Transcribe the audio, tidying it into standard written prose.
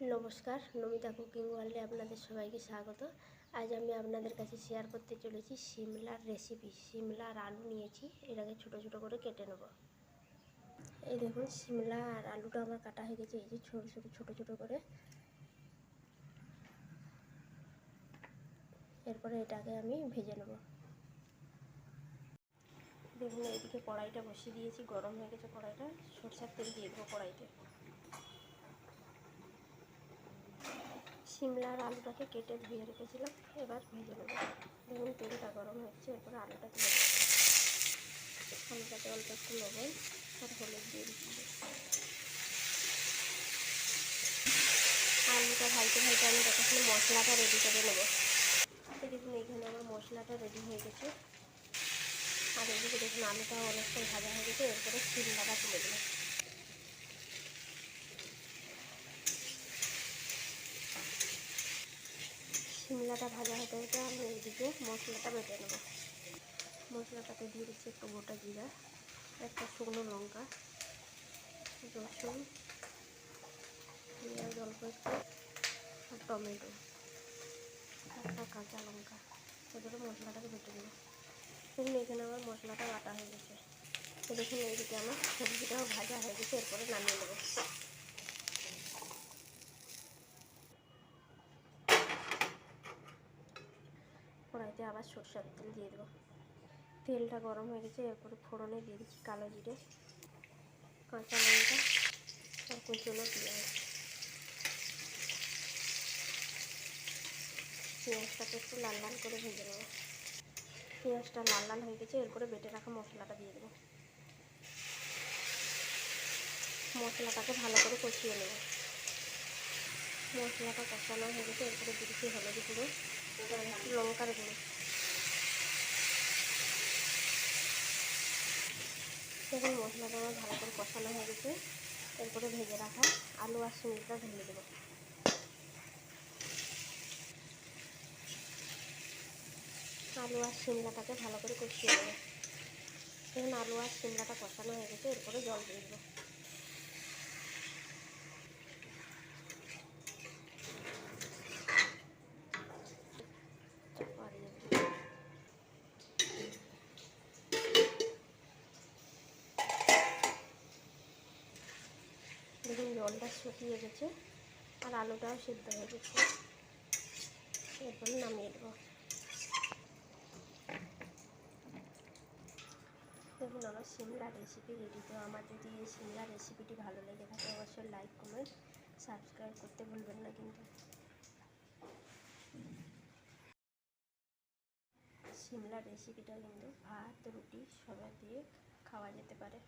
নমস্কার, নমিতা কুকিং ওয়ার্ল্ডে আপনাদের সবাইকে স্বাগত। আজ আমি আপনাদের কাছে শেয়ার করতে চলেছি সিমলার রেসিপি। সিমলা আর আলু নিয়েছি, এটাকে ছোট ছোট করে কেটে নেব। এই দেখুন, সিমলা আর আলুটা আমার কাটা হয়ে গেছে, এই যে ছোট ছোট করে। এরপরে এটাকে আমি ভেজে নেব। দেখুন, এইদিকে কড়াইটা বসিয়ে দিয়েছি, গরম হয়ে গেছে কড়াইটা। সরষের তেল দিয়ে দেবো কড়াইতে। সিমলা আর আলুটাকে কেটে ধুয়ে রেখেছিলাম, এবার ভেজে নেব। দেখুন, তেলটা গরম হচ্ছে, এরপরে আলুটা তুলে দেবো। আলুটাতে অল্প একটু লবণ আর হলুদ দিয়ে দিচ্ছি। আলুটা ভাজতে ভাজতে আমি ততক্ষণ মশলাটা রেডি করে নেব। দেখুন, এইখানে আমার মশলাটা রেডি হয়ে গেছে। আর এদিকে দেখুন, আলুটাও অনেকটাই ভাজা হয়ে গেছে। এরপরে সিমলাটা তুলে দেবো। সিমলাটা ভাজা হতে হতে আমি এইদিকে মশলাটা বেটে নেব। মশলাটাতে দিয়ে দিচ্ছি একটু গোটা জিরা, একটা শুকনো লঙ্কা, রসুন, পেঁয়াজ অল্প একটু, আর টমেটো, একটা কাঁচা লঙ্কা। এবারে মশলাটাকে বেটে নেব। দেখুন, এখানে আমার মশলাটা বাটা হয়ে গেছে। তো দেখুন, এইদিকে আমার সবজিটাও ভাজা হয়ে গেছে। এরপরে নামিয়ে নেব। কড়াইতে আবার সরষের তেল দিয়ে দেবো। তেলটা গরম হয়ে গেছে, এরপরে ফোড়নে দিয়ে দিচ্ছি কালো জিরে, কাঁচা লঙ্কা আর কুচনো পেঁয়াজ। পেঁয়াজটাকে একটু লাল লাল করে ভেজে নেব। পেঁয়াজটা লাল লাল হয়ে গেছে, এরপরে বেটে রাখা মশলাটা দিয়ে দেবো। মশলাটাকে ভালো করে কষিয়ে নেব। মশলাটা কষানো হয়ে গেছে, এরপরে দিচ্ছি হলুদ গুঁড়ো আর একটু লঙ্কার গুঁড়ো। দেখুন, মশলাটা আমার ভালো করে কষানো হয়ে গেছে। এরপরে ভেজে রাখা আলু আর সিমলাটা ঢেলে দেবো। আলু আর সিমলাটাকে ভালো করে কষিয়ে নেব। দেখুন, আলু আর সিমলাটা কষানো হয়ে গেছে, এরপরে জল দিয়ে দেবো। দেখুন, জলটা শুকিয়ে গেছে আর আলুটাও সিদ্ধ হয়ে গেছে। এরপরে নামিয়ে দেবো। দেখুন, আমার সিমলা রেসিপি রেডি। তো আমার যদি এই সিমলা রেসিপিটি ভালো লেগে থাকে, অবশ্যই লাইক, কমেন্ট, সাবস্ক্রাইব করতে ভুলবেন না কিন্তু। সিমলা রেসিপিটা কিন্তু ভাত, রুটি সবার দিয়ে খাওয়া যেতে পারে।